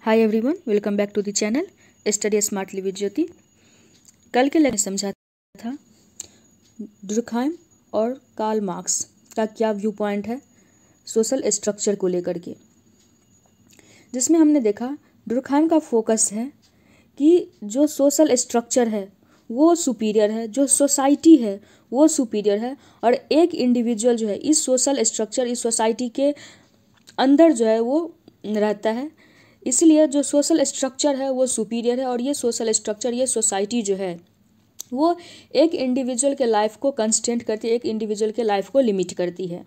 Hi everyone, welcome back to the channel study smartly with Jyoti. कल के lecture समझा था डुरखाइम और कार्ल मार्क्स का क्या व्यू पॉइंट है सोशल स्ट्रक्चर को लेकर के, जिसमें हमने देखा डुरखाइम का फोकस है कि जो सोशल स्ट्रक्चर है वो सुपीरियर है, जो सोसाइटी है वो सुपीरियर है, और एक इंडिविजुअल जो है इस सोशल स्ट्रक्चर इस सोसाइटी के अंदर जो है वो रहता है। इसलिए जो सोशल स्ट्रक्चर है वो सुपीरियर है, और ये सोशल स्ट्रक्चर ये सोसाइटी जो है वो एक इंडिविजुअल के लाइफ को कंस्टेंट करती है, एक इंडिविजुअल के लाइफ को लिमिट करती है।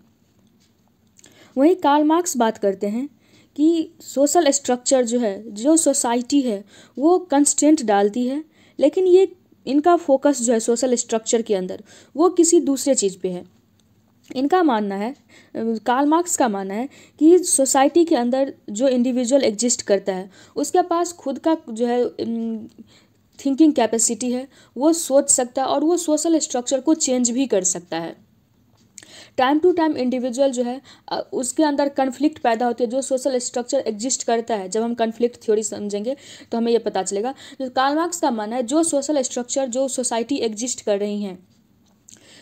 वहीं कार्ल मार्क्स बात करते हैं कि सोशल स्ट्रक्चर जो है जो सोसाइटी है वो कंस्टेंट डालती है, लेकिन ये इनका फोकस जो है सोशल स्ट्रक्चर के अंदर वो किसी दूसरे चीज़ पे है। इनका मानना है, कार्ल मार्क्स का मानना है कि सोसाइटी के अंदर जो इंडिविजुअल एग्जिस्ट करता है उसके पास खुद का जो है थिंकिंग कैपेसिटी है, वो सोच सकता है और वो सोशल स्ट्रक्चर को चेंज भी कर सकता है। टाइम टू टाइम इंडिविजुअल जो है उसके अंदर कन्फ्लिक्ट पैदा होती है। जो सोशल स्ट्रक्चर एग्जिस्ट करता है, जब हम कन्फ्लिक्ट थ्योरी समझेंगे तो हमें ये पता चलेगा। जो कार्ल मार्क्स का मानना है जो सोशल स्ट्रक्चर जो सोसाइटी एग्जिस्ट कर रही हैं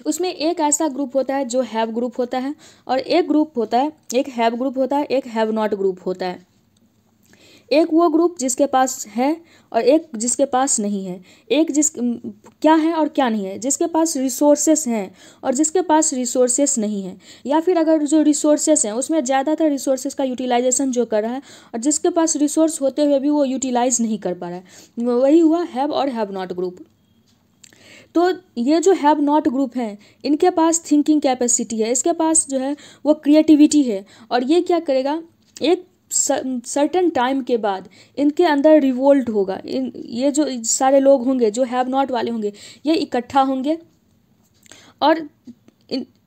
उसमें एक ऐसा ग्रुप होता है जो हैव ग्रुप होता है, और एक ग्रुप होता है, एक हैव ग्रुप होता है, एक हैव नॉट ग्रुप होता है। एक वो ग्रुप जिसके पास है और एक जिसके पास नहीं है। एक क्या है और क्या नहीं है, जिसके पास रिसोर्सेस हैं और जिसके पास रिसोर्सेस नहीं है, या फिर अगर जो रिसोर्सेस हैं उसमें ज़्यादातर रिसोर्सेस का यूटिलाइजेशन जो कर रहा है और जिसके पास रिसोर्स होते हुए भी वो यूटिलाइज नहीं कर पा रहा है, वही हुआ हैव और हैव नॉट ग्रुप। तो ये जो हैव नॉट ग्रुप है इनके पास थिंकिंग कैपेसिटी है, इसके पास जो है वो क्रिएटिविटी है, और ये क्या करेगा, एक सर्टेन टाइम के बाद इनके अंदर रिवोल्ट होगा। ये जो सारे लोग होंगे जो हैव नॉट वाले होंगे ये इकट्ठा होंगे, और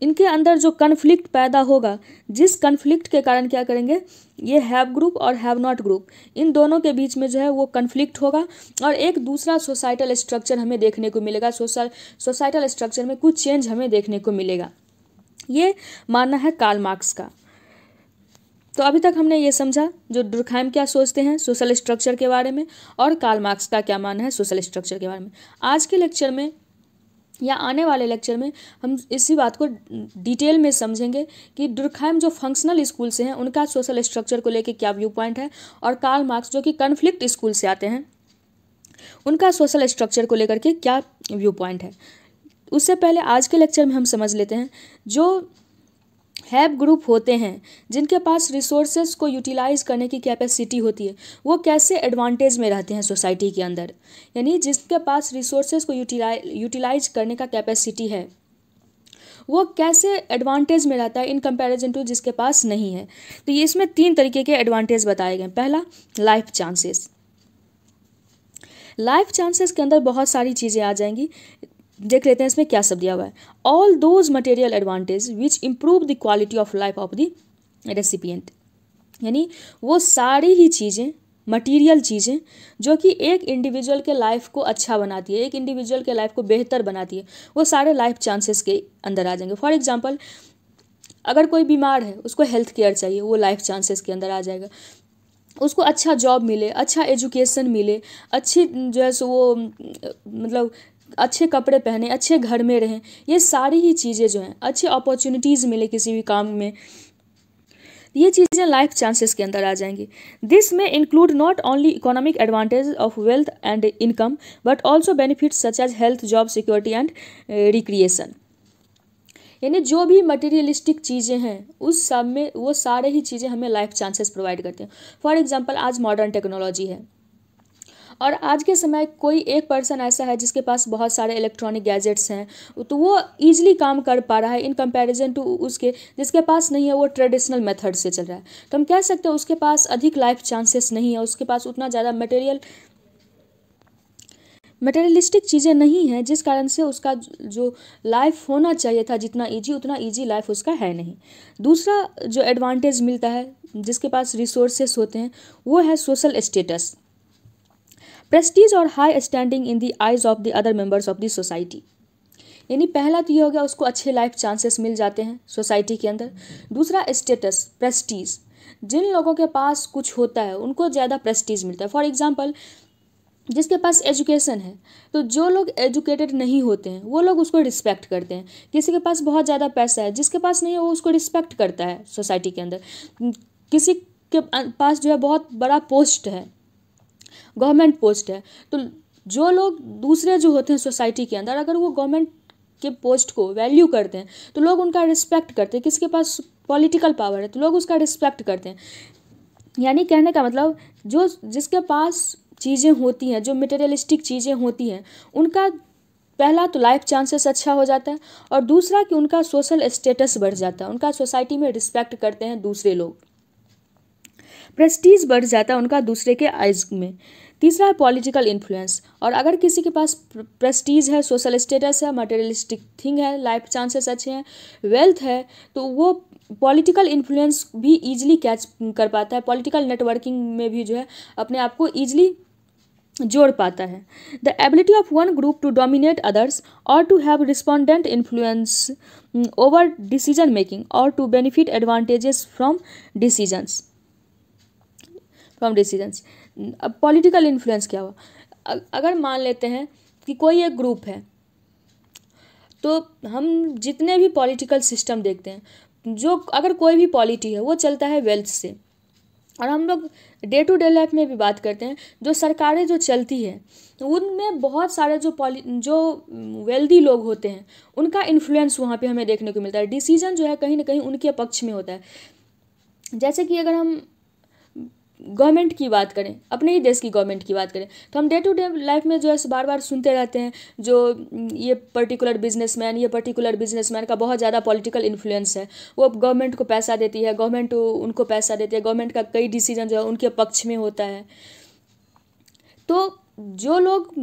इनके अंदर जो कन्फ्लिक्ट पैदा होगा, जिस कन्फ्लिक्ट के कारण क्या करेंगे, ये हैव ग्रुप और हैव नॉट ग्रुप इन दोनों के बीच में जो है वो कन्फ्लिक्ट होगा, और एक दूसरा सोसाइटल स्ट्रक्चर हमें देखने को मिलेगा। सोसाइटल स्ट्रक्चर में कुछ चेंज हमें देखने को मिलेगा। ये मानना है कार्ल मार्क्स का। तो अभी तक हमने ये समझा जो डुरखाइम क्या सोचते हैं सोशल स्ट्रक्चर के बारे में, और कार्ल मार्क्स का क्या मानना है सोशल स्ट्रक्चर के बारे में। आज के लेक्चर में या आने वाले लेक्चर में हम इसी बात को डिटेल में समझेंगे कि डुरखाइम जो फंक्शनल स्कूल से हैं उनका सोशल स्ट्रक्चर को लेके क्या व्यू पॉइंट है, और कार्ल मार्क्स जो कि कन्फ्लिक्ट स्कूल से आते हैं उनका सोशल स्ट्रक्चर को लेकर के क्या व्यू पॉइंट है। उससे पहले आज के लेक्चर में हम समझ लेते हैं जो हैव ग्रुप होते हैं जिनके पास रिसोर्सेज को यूटिलाइज करने की कैपेसिटी होती है वो कैसे एडवांटेज में रहते हैं सोसाइटी के अंदर। यानी जिसके पास रिसोर्सेज को यूटिलाइज करने का कैपेसिटी है वो कैसे एडवांटेज में रहता है इन कंपैरिजन टू जिसके पास नहीं है। तो ये इसमें 3 तरीके के एडवांटेज बताए गए। पहला, लाइफ चांसेस। लाइफ चांसेस के अंदर बहुत सारी चीज़ें आ जाएंगी। देख लेते हैं इसमें क्या सब दिया हुआ है। All those material advantage which improve the quality of life of the recipient. यानी वो सारी ही चीज़ें, मटेरियल चीज़ें जो कि एक इंडिविजुअल के लाइफ को अच्छा बनाती है, एक इंडिविजुअल के लाइफ को बेहतर बनाती है, वो सारे लाइफ चांसेस के अंदर आ जाएंगे। फॉर एग्जाम्पल, अगर कोई बीमार है उसको हेल्थ केयर चाहिए, वो लाइफ चांसेस के अंदर आ जाएगा। उसको अच्छा जॉब मिले, अच्छा एजुकेशन मिले, अच्छी जो है सो वो मतलब अच्छे कपड़े पहने, अच्छे घर में रहें, ये सारी ही चीज़ें जो हैं, अच्छी अपॉर्चुनिटीज़ मिले किसी भी काम में, ये चीज़ें लाइफ चांसेस के अंदर आ जाएंगी। दिस में include not only economic advantage of wealth and income but also benefits such as health, job security and recreation. यानी जो भी मटेरियलिस्टिक चीज़ें हैं उस सब में वो सारे ही चीज़ें हमें लाइफ चांसेस प्रोवाइड करते हैं। फॉर एग्जांपल, आज मॉडर्न टेक्नोलॉजी है और आज के समय कोई एक पर्सन ऐसा है जिसके पास बहुत सारे इलेक्ट्रॉनिक गैजेट्स हैं, तो वो ईजिली काम कर पा रहा है इन कंपैरिजन टू उसके जिसके पास नहीं है, वो ट्रेडिशनल मेथड से चल रहा है। तो हम कह सकते हैं उसके पास अधिक लाइफ चांसेस नहीं है, उसके पास उतना ज़्यादा मटेरियलिस्टिक चीज़ें नहीं हैं, जिस कारण से उसका जो लाइफ होना चाहिए था जितना ईजी, उतना ईजी लाइफ उसका है नहीं। दूसरा जो एडवांटेज मिलता है जिसके पास रिसोर्सेस होते हैं वो है सोशल स्टेटस, प्रेस्टीज और high standing in the eyes of the other members of the society. यानी पहला तो ये हो गया उसको अच्छे लाइफ चांसेस मिल जाते हैं सोसाइटी के अंदर। दूसरा, स्टेटस, प्रेस्टीज, जिन लोगों के पास कुछ होता है उनको ज़्यादा प्रेस्टीज मिलता है। फॉर एग्जांपल, जिसके पास एजुकेशन है, तो जो लोग एजुकेटेड नहीं होते हैं वो लोग उसको रिस्पेक्ट करते हैं। किसी के पास बहुत ज़्यादा पैसा है, जिसके पास नहीं है वो उसको रिस्पेक्ट करता है सोसाइटी के अंदर। किसी के पास जो है बहुत बड़ा पोस्ट है, गवर्नमेंट पोस्ट है, तो जो लोग दूसरे जो होते हैं सोसाइटी के अंदर, अगर वो गवर्नमेंट के पोस्ट को वैल्यू करते हैं तो लोग उनका रिस्पेक्ट करते हैं। किसी के पास पॉलिटिकल पावर है तो लोग उसका रिस्पेक्ट करते हैं। यानी कहने का मतलब, जो जिसके पास चीज़ें होती हैं, जो मटेरियलिस्टिक चीज़ें होती हैं, उनका पहला तो लाइफ चांसेस अच्छा हो जाता है, और दूसरा कि उनका सोशल स्टेटस बढ़ जाता है, उनका सोसाइटी में रिस्पेक्ट करते हैं दूसरे लोग, प्रेस्टीज बढ़ जाता है उनका दूसरे के आइज में। तीसरा है पॉलिटिकल इन्फ्लुएंस। और अगर किसी के पास प्रेस्टीज है, सोशल स्टेटस है, मटेरियलिस्टिक थिंग है, लाइफ चांसेस अच्छे हैं, वेल्थ है, तो वो पॉलिटिकल इन्फ्लुएंस भी ईजिली कैच कर पाता है, पॉलिटिकल नेटवर्किंग में भी जो है अपने आप को ईजिली जोड़ पाता है। The ability of one group to dominate others और to have respondent influence over decision making और to benefit advantages from decisions. अब पॉलिटिकल इन्फ्लुएंस क्या हुआ? अगर मान लेते हैं कि कोई एक ग्रुप है, तो हम जितने भी पॉलिटिकल सिस्टम देखते हैं, जो अगर कोई भी पॉलिटी है वो चलता है वेल्थ से। और हम लोग डे टू डे लाइफ में भी बात करते हैं, जो सरकारें जो चलती है उनमें बहुत सारे जो वेल्दी लोग होते हैं उनका इन्फ्लुएंस वहाँ पे हमें देखने को मिलता है। डिसीजन जो है कहीं ना कहीं उनके पक्ष में होता है। जैसे कि अगर हम गवर्नमेंट की बात करें, अपने ही देश की गवर्नमेंट की बात करें, तो हम डे टू डे लाइफ में जो है बार बार सुनते रहते हैं, जो ये पर्टिकुलर बिजनेसमैन का बहुत ज़्यादा पॉलिटिकल इन्फ्लुएंस है, वो गवर्नमेंट को पैसा देती है, गवर्नमेंट उनको पैसा देती है, गवर्नमेंट का कई डिसीजन जो है उनके पक्ष में होता है। तो जो लोग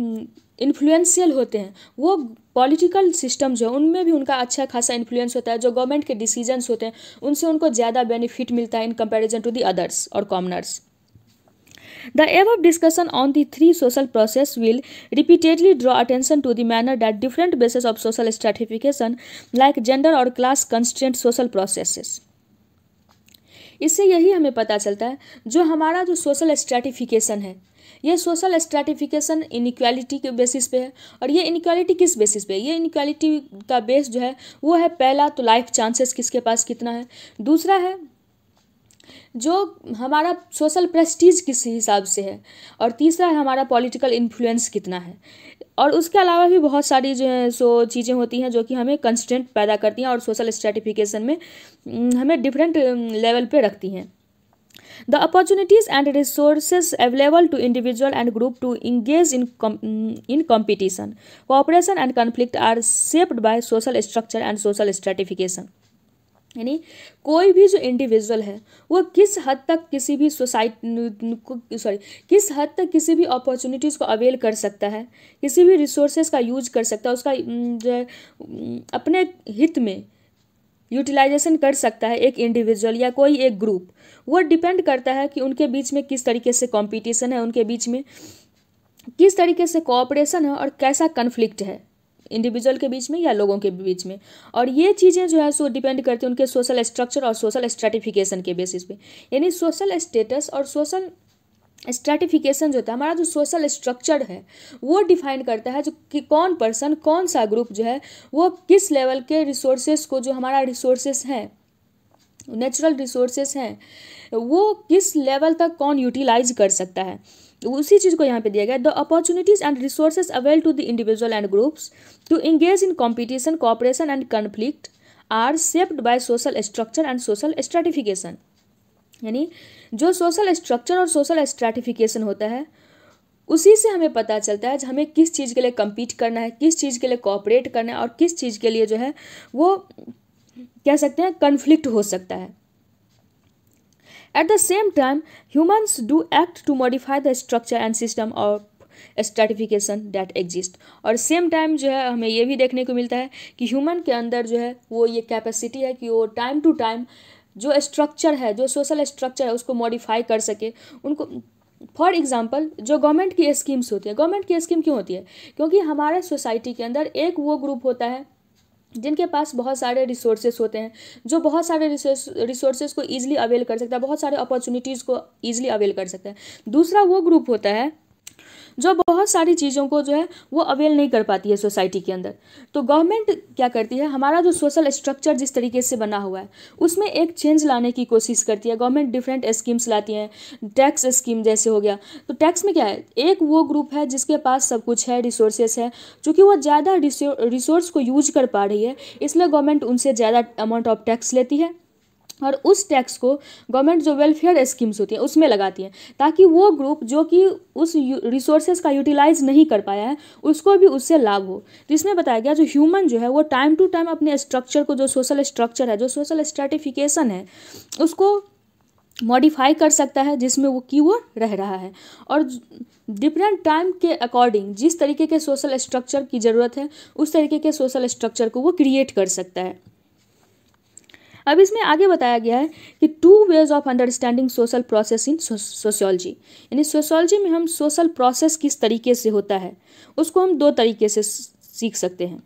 इन्फ्लुएंशियल होते हैं वो पॉलिटिकल सिस्टम जो है उनमें भी उनका अच्छा खासा इन्फ्लुएंस होता है। जो गवर्नमेंट के डिसीजंस होते हैं उनसे उनको ज़्यादा बेनिफिट मिलता है in comparison to the others और commoners. The above discussion on the three social process will repeatedly draw attention to the manner that different bases of social stratification like gender or class constraint social processes. इससे यही हमें पता चलता है, जो हमारा जो सोशल स्ट्रैटिफिकेशन है, ये सोशल स्ट्रैटिफिकेशन इनइक्वालिटी के बेसिस पे है। और ये इनइक्वालिटी किस बेसिस पे है? ये इनइक्वालिटी का बेस जो है वो है, पहला तो लाइफ चांसेस किसके पास कितना है, दूसरा है जो हमारा सोशल प्रेस्टीज किस हिसाब से है, और तीसरा है हमारा पॉलिटिकल इन्फ्लुएंस कितना है। और उसके अलावा भी बहुत सारी जो है सो चीज़ें होती हैं जो कि हमें कंस्ट्रेंट पैदा करती हैं और सोशल स्ट्रैटिफिकेशन में हमें डिफरेंट लेवल पे रखती हैं। The opportunities and resources available to individual and group to engage in competition, cooperation and conflict are shaped by social structure and social stratification. यानी कोई भी जो इंडिविजुअल है वो किस हद तक किसी भी किस हद तक किसी भी अपॉर्चुनिटीज़ को अवेल कर सकता है, किसी भी रिसोर्सेज का यूज कर सकता है, उसका जो है अपने हित में यूटिलाइजेशन कर सकता है एक इंडिविजुअल या कोई एक ग्रुप। वो डिपेंड करता है कि उनके बीच में किस तरीके से कंपटीशन है, उनके बीच में किस तरीके से कोऑपरेशन है और कैसा कन्फ्लिक्ट है इंडिविजुअल के बीच में या लोगों के बीच में। और ये चीज़ें जो है सो डिपेंड करती हैं उनके सोशल स्ट्रक्चर और सोशल स्ट्रैटिफिकेशन के बेसिस पे। यानी सोशल स्टेटस और सोशल स्ट्रैटिफिकेशन जो होता है, हमारा जो सोशल स्ट्रक्चर है वो डिफाइन करता है जो कि कौन पर्सन, कौन सा ग्रुप जो है वो किस लेवल के रिसोर्सेज को, जो हमारा रिसोर्सेज हैं, नेचुरल रिसोर्सेज हैं, वो किस लेवल तक कौन यूटिलाइज कर सकता है। उसी चीज़ को यहाँ पे दिया गया, the opportunities and resources avail to the individual and groups to engage in competition, cooperation and conflict are shaped by social structure and social stratification. यानी जो सोशल स्ट्रक्चर और सोशल स्ट्रैटिफिकेशन होता है उसी से हमें पता चलता है हमें किस चीज़ के लिए कम्पीट करना है, किस चीज़ के लिए कोऑपरेट करना है और किस चीज़ के लिए जो है वो कह सकते हैं कन्फ्लिक्ट हो सकता है। At the same time, humans do act to modify the structure and system of stratification that exist. और सेम टाइम जो है हमें ये भी देखने को मिलता है कि ह्यूमन के अंदर जो है वो ये कैपेसिटी है कि वो टाइम टू टाइम जो स्ट्रक्चर है, जो सोशल स्ट्रक्चर है उसको मॉडिफाई कर सके। उनको फॉर एग्जांपल जो गवर्नमेंट की स्कीम्स होती है, गवर्नमेंट की स्कीम क्यों होती है? क्योंकि हमारे सोसाइटी के अंदर एक वो ग्रुप होता है जिनके पास बहुत सारे रिसोर्सेस होते हैं, जो बहुत सारे रिसोर्सेस को ईजिली अवेल कर सकता है, बहुत सारे अपॉर्चुनिटीज़ को ईजिली अवेल कर सकता है। दूसरा वो ग्रुप होता है जो बहुत सारी चीज़ों को जो है वो अवेल नहीं कर पाती है सोसाइटी के अंदर। तो गवर्नमेंट क्या करती है, हमारा जो सोशल स्ट्रक्चर जिस तरीके से बना हुआ है उसमें एक चेंज लाने की कोशिश करती है। गवर्नमेंट डिफरेंट स्कीम्स लाती हैं, टैक्स स्कीम जैसे हो गया। तो टैक्स में क्या है, एक वो ग्रुप है जिसके पास सब कुछ है, रिसोर्सेस है, चूँकि वो ज़्यादा रिसोर्स को यूज कर पा रही है, इसलिए गवर्नमेंट उनसे ज़्यादा अमाउंट ऑफ टैक्स लेती है और उस टैक्स को गवर्नमेंट जो वेलफेयर स्कीम्स होती हैं उसमें लगाती है, ताकि वो ग्रुप जो कि उस रिसोर्सेज का यूटिलाइज नहीं कर पाया है उसको भी उससे लाभ हो। तो इसमें बताया गया जो ह्यूमन जो है वो टाइम टू टाइम अपने स्ट्रक्चर को, जो सोशल स्ट्रक्चर है, जो सोशल स्ट्रेटिफिकेशन है, उसको मॉडिफाई कर सकता है जिसमें वो रह रहा है, और डिफरेंट टाइम के अकॉर्डिंग जिस तरीके के सोशल स्ट्रक्चर की ज़रूरत है उस तरीके के सोशल स्ट्रक्चर को वो क्रिएट कर सकता है। अब इसमें आगे बताया गया है कि 2 ways of understanding social process in sociology, यानी सोशियोलॉजी में हम सोशल प्रोसेस किस तरीके से होता है उसको हम 2 तरीके से सीख सकते हैं।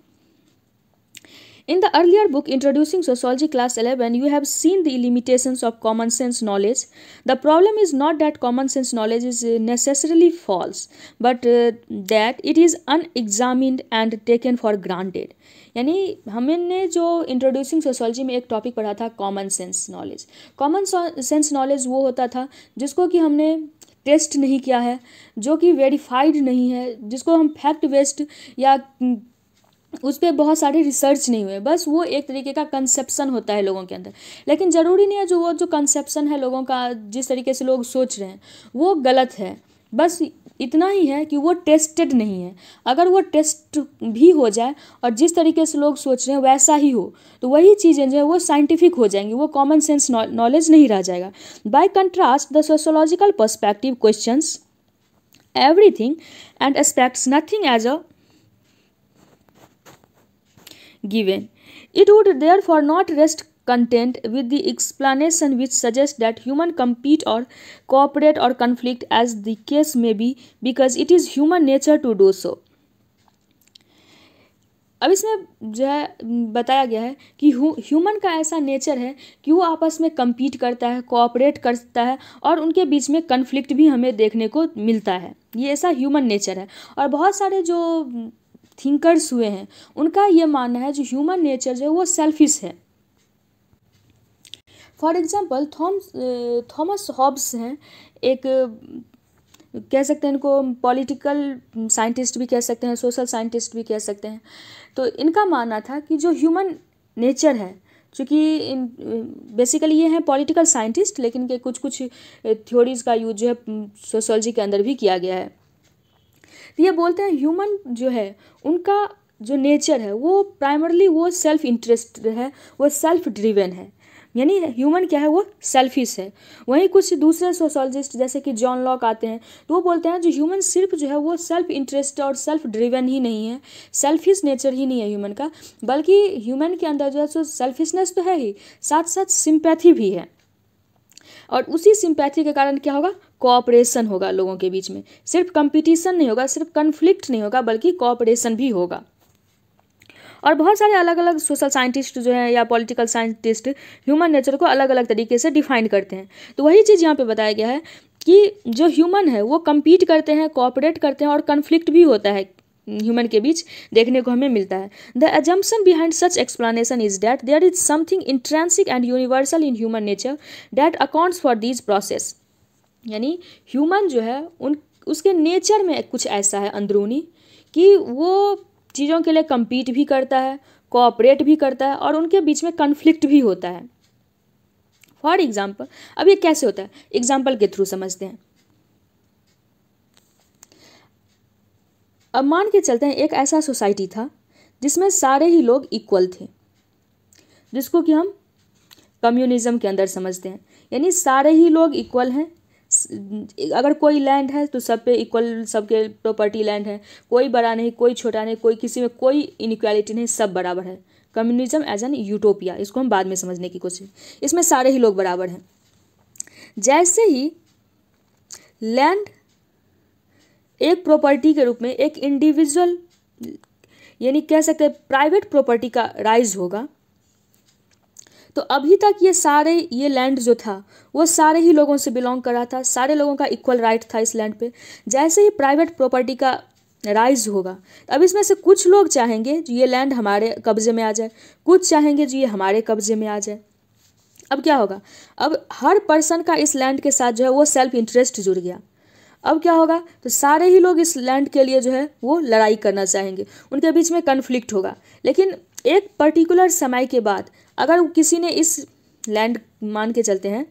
In the earlier book Introducing Sociology Class 11, you have seen the limitations of common sense knowledge. The problem is not that common sense knowledge is necessarily false, but that it is unexamined and taken for granted. यानी हमने जो introducing sociology में एक topic पढ़ा था common sense knowledge. Common sense knowledge वो होता था जिसको कि हमने टेस्ट नहीं किया है, जो कि वेरीफाइड नहीं है, जिसको हम फैक्ट बेस्ड या उस पर बहुत सारे रिसर्च नहीं हुए, बस वो एक तरीके का कंसेप्शन होता है लोगों के अंदर। लेकिन ज़रूरी नहीं है जो कंसेप्शन है लोगों का, जिस तरीके से लोग सोच रहे हैं वो गलत है, बस इतना ही है कि वो टेस्टेड नहीं है। अगर वो टेस्ट भी हो जाए और जिस तरीके से लोग सोच रहे हैं वैसा ही हो तो वही चीज़ें जो है वो साइंटिफिक हो जाएंगी, वो कॉमन सेंस नॉलेज नहीं रह जाएगा। By contrast the sociological perspective questions everything and expects nothing as a given. It would therefore not rest content with the explanation which suggests that humans compete or cooperate or conflict as the case may be because it is human nature to do so. अब इसमें जो है बताया गया है कि human का ऐसा नेचर है कि वो आपस में compete करता है, कोऑपरेट करता है और उनके बीच में कन्फ्लिक्ट भी हमें देखने को मिलता है। ये ऐसा ह्यूमन नेचर है। और बहुत सारे जो थिंकर्स हुए हैं उनका ये मानना है जो ह्यूमन नेचर जो है वो सेल्फिश है। फॉर एग्जांपल थॉमस हॉब्स हैं, एक कह सकते हैं इनको पॉलिटिकल साइंटिस्ट भी कह सकते हैं, सोशल साइंटिस्ट भी कह सकते हैं। तो इनका मानना था कि जो ह्यूमन नेचर है, चूँकि बेसिकली ये हैं पॉलिटिकल साइंटिस्ट, लेकिन इनके कुछ थ्योरीज का यूज जो है सोशियोलॉजी के अंदर भी किया गया है। तो ये बोलते हैं ह्यूमन जो है उनका जो नेचर है वो प्राइमरली वो सेल्फ इंटरेस्ट है, वो सेल्फ ड्रिवन है, यानी ह्यूमन क्या है वो सेल्फिश है। वहीं कुछ दूसरे सोशोलॉजिस्ट जैसे कि जॉन लॉक आते हैं तो वो बोलते हैं जो ह्यूमन सिर्फ जो है वो सेल्फ इंटरेस्ट और सेल्फ ड्रिवन ही नहीं है, सेल्फिश नेचर ही नहीं है ह्यूमन का, बल्कि ह्यूमन के अंदर जो है सो सेल्फिशनेस तो है ही, साथ साथ सिंपैथी भी है। और उसी सिंपैथी के कारण क्या होगा, कोऑपरेशन होगा लोगों के बीच में, सिर्फ कंपटीशन नहीं होगा, सिर्फ कन्फ्लिक्ट नहीं होगा, बल्कि कोऑपरेशन भी होगा। और बहुत सारे अलग अलग सोशल साइंटिस्ट जो है या पॉलिटिकल साइंटिस्ट ह्यूमन नेचर को अलग अलग तरीके से डिफाइन करते हैं। तो वही चीज़ यहाँ पे बताया गया है कि जो ह्यूमन है वो कम्पीट करते हैं, कोऑपरेट करते हैं और कन्फ्लिक्ट भी होता है ह्यूमन के बीच देखने को हमें मिलता है। The assumption behind such explanation is that there is something intrinsic and universal in human nature that accounts for these process। यानी ह्यूमन जो है उसके नेचर में कुछ ऐसा है अंदरूनी कि वो चीज़ों के लिए compete भी करता है, कोऑपरेट भी करता है और उनके बीच में कन्फ्लिक्ट भी होता है। फॉर एग्जाम्पल, अब ये कैसे होता है, एग्जाम्पल के थ्रू समझते हैं। अब मान के चलते हैं एक ऐसा सोसाइटी था जिसमें सारे ही लोग इक्वल थे, जिसको कि हम कम्युनिज्म के अंदर समझते हैं, यानी सारे ही लोग इक्वल हैं। अगर कोई लैंड है तो सब पे इक्वल, सबके प्रॉपर्टी लैंड है, कोई बड़ा नहीं, कोई छोटा नहीं, कोई किसी में कोई इनइक्वालिटी नहीं, सब बराबर है। कम्युनिज्म एज एन यूटोपिया, इसको हम बाद में समझने की कोशिश, इसमें सारे ही लोग बराबर हैं। जैसे ही लैंड एक प्रॉपर्टी के रूप में एक इंडिविजुअल यानी कह सकते हैं प्राइवेट प्रॉपर्टी का राइज होगा। तो अभी तक ये लैंड जो था वो सारे ही लोगों से बिलोंग कर रहा था, सारे लोगों का इक्वल राइट था इस लैंड पे। जैसे ही प्राइवेट प्रॉपर्टी का राइज होगा, अब इसमें से कुछ लोग चाहेंगे जो ये लैंड हमारे कब्जे में आ जाए, कुछ चाहेंगे जो ये हमारे कब्जे में आ जाए। अब क्या होगा, अब हर पर्सन का इस लैंड के साथ जो है वो सेल्फ इंटरेस्ट जुड़ गया। अब क्या होगा, तो सारे ही लोग इस लैंड के लिए जो है वो लड़ाई करना चाहेंगे, उनके बीच में कन्फ्लिक्ट होगा। लेकिन एक पर्टिकुलर समय के बाद अगर किसी ने इस लैंड, मान के चलते हैं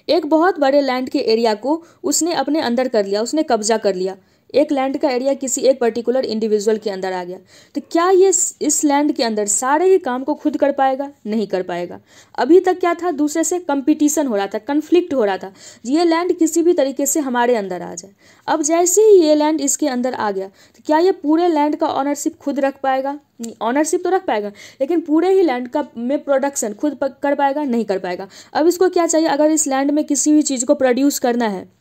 एक बहुत बड़े लैंड के एरिया को उसने अपने अंदर कर लिया, उसने कब्जा कर लिया, एक लैंड का एरिया किसी एक पर्टिकुलर इंडिविजुअल के अंदर आ गया, तो क्या ये इस लैंड के अंदर सारे ही काम को खुद कर पाएगा? नहीं कर पाएगा। अभी तक क्या था, दूसरे से कंपटीशन हो रहा था, कन्फ्लिक्ट हो रहा था, ये लैंड किसी भी तरीके से हमारे अंदर आ जाए। अब जैसे ही ये लैंड इसके अंदर आ गया, तो क्या ये पूरे लैंड का ऑनरशिप खुद रख पाएगा? ऑनरशिप तो रख पाएगा, लेकिन पूरे ही लैंड का में प्रोडक्शन खुद कर पाएगा? नहीं कर पाएगा। अब इसको क्या चाहिए, अगर इस लैंड में किसी भी चीज़ को प्रोड्यूस करना है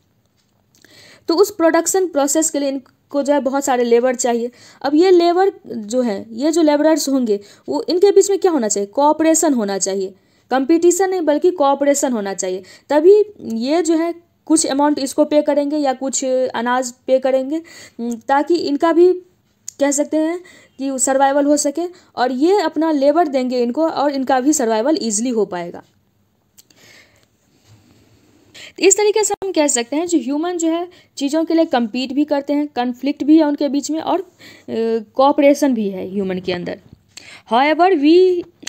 तो उस प्रोडक्शन प्रोसेस के लिए इनको जो है बहुत सारे लेबर चाहिए। अब ये लेबर जो है, ये जो लेबरर्स होंगे, वो इनके बीच में क्या होना चाहिए? कोऑपरेशन होना चाहिए। कंपटीशन नहीं बल्कि कोऑपरेशन होना चाहिए। तभी ये जो है कुछ अमाउंट इसको पे करेंगे या कुछ अनाज पे करेंगे, ताकि इनका भी कह सकते हैं कि सर्वाइवल हो सके, और ये अपना लेबर देंगे इनको और इनका भी सर्वाइवल ईजिली हो पाएगा। इस तरीके से हम कह सकते हैं जो ह्यूमन जो है चीज़ों के लिए compete भी करते हैं, कन्फ्लिक्ट भी है उनके बीच में, और कोऑपरेशन भी है ह्यूमन के अंदर। However,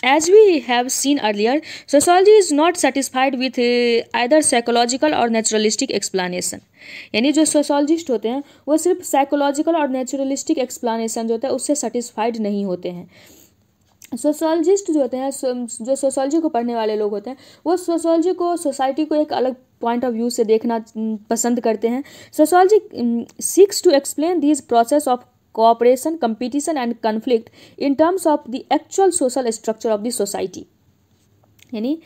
as we have seen earlier, sociology is not satisfied with either psychological or naturalistic explanation. यानी जो सोशोलॉजिस्ट होते हैं वो सिर्फ साइकोलॉजिकल और नेचुरलिस्टिक एक्सप्लानेशन जो होता है उससे सेटिस्फाइड नहीं होते हैं। सोशोलॉजिस्ट जो होते हैं, जो सोशोलॉजी को पढ़ने वाले लोग होते हैं, वो सोशोलॉजी को, सोसाइटी को एक अलग पॉइंट ऑफ व्यू से देखना पसंद करते हैं। Sociology seeks to explain this process of cooperation, competition and conflict in terms of the actual social structure of the society. यानी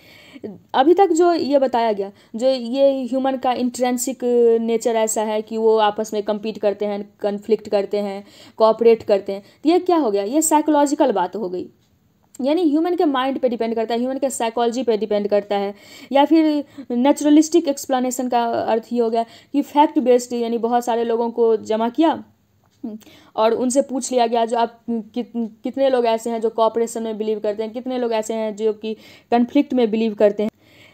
अभी तक जो ये बताया गया, जो ये ह्यूमन का इंट्रेंसिक नेचर ऐसा है कि वो आपस में compete करते हैं, कन्फ्लिक्ट करते हैं, कोऑपरेट करते हैं, तो ये क्या हो गया, ये साइकोलॉजिकल बात हो गई। यानी ह्यूमन के माइंड पे डिपेंड करता है, ह्यूमन के साइकोलॉजी पे डिपेंड करता है। या फिर नेचुरलिस्टिक एक्सप्लेनेशन का अर्थ ही हो गया कि फैक्ट बेस्ड, यानी बहुत सारे लोगों को जमा किया और उनसे पूछ लिया गया जो आप कितने लोग ऐसे हैं जो कोऑपरेशन में बिलीव करते हैं, कितने लोग ऐसे हैं जो कि कन्फ्लिक्ट में बिलीव करते हैं,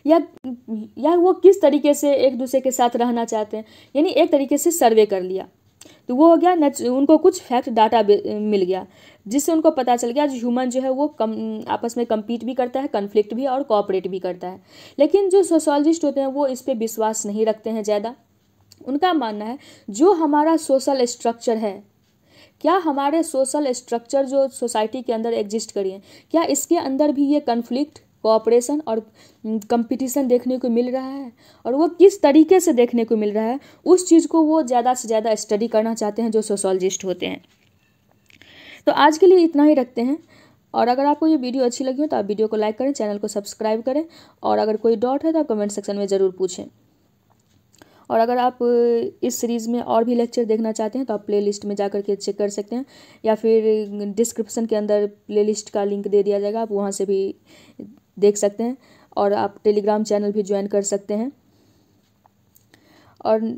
या वो किस तरीके से एक दूसरे के साथ रहना चाहते हैं। यानी एक तरीके से सर्वे कर लिया, तो वो हो गया, उनको कुछ फैक्ट डाटा मिल गया जिससे उनको पता चल गया जो ह्यूमन जो है वो आपस में कम्पीट भी करता है, कन्फ्लिक्ट भी और कोऑपरेट भी करता है। लेकिन जो सोशोलॉजिस्ट होते हैं वो इस पर विश्वास नहीं रखते हैं ज़्यादा। उनका मानना है जो हमारा सोशल स्ट्रक्चर है, क्या हमारे सोशल स्ट्रक्चर जो सोसाइटी के अंदर एग्जिस्ट करी है, क्या इसके अंदर भी ये कन्फ्लिक्ट, कोऑपरेशन और कंपटीशन देखने को मिल रहा है, और वो किस तरीके से देखने को मिल रहा है, उस चीज़ को वो ज़्यादा से ज़्यादा स्टडी करना चाहते हैं जो सोशोलॉजिस्ट होते हैं। तो आज के लिए इतना ही रखते हैं, और अगर आपको ये वीडियो अच्छी लगी हो तो आप वीडियो को लाइक करें, चैनल को सब्सक्राइब करें, और अगर कोई डाउट है तो आप कमेंट सेक्शन में ज़रूर पूछें। और अगर आप इस सीरीज़ में और भी लेक्चर देखना चाहते हैं तो आप प्लेलिस्ट में जाकर के चेक कर सकते हैं, या फिर डिस्क्रिप्शन के अंदर प्लेलिस्ट का लिंक दे दिया जाएगा, आप वहाँ से भी देख सकते हैं, और आप टेलीग्राम चैनल भी ज्वाइन कर सकते हैं। और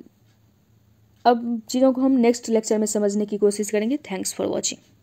अब चीज़ों को हम नेक्स्ट लेक्चर में समझने की कोशिश करेंगे। Thanks for watching.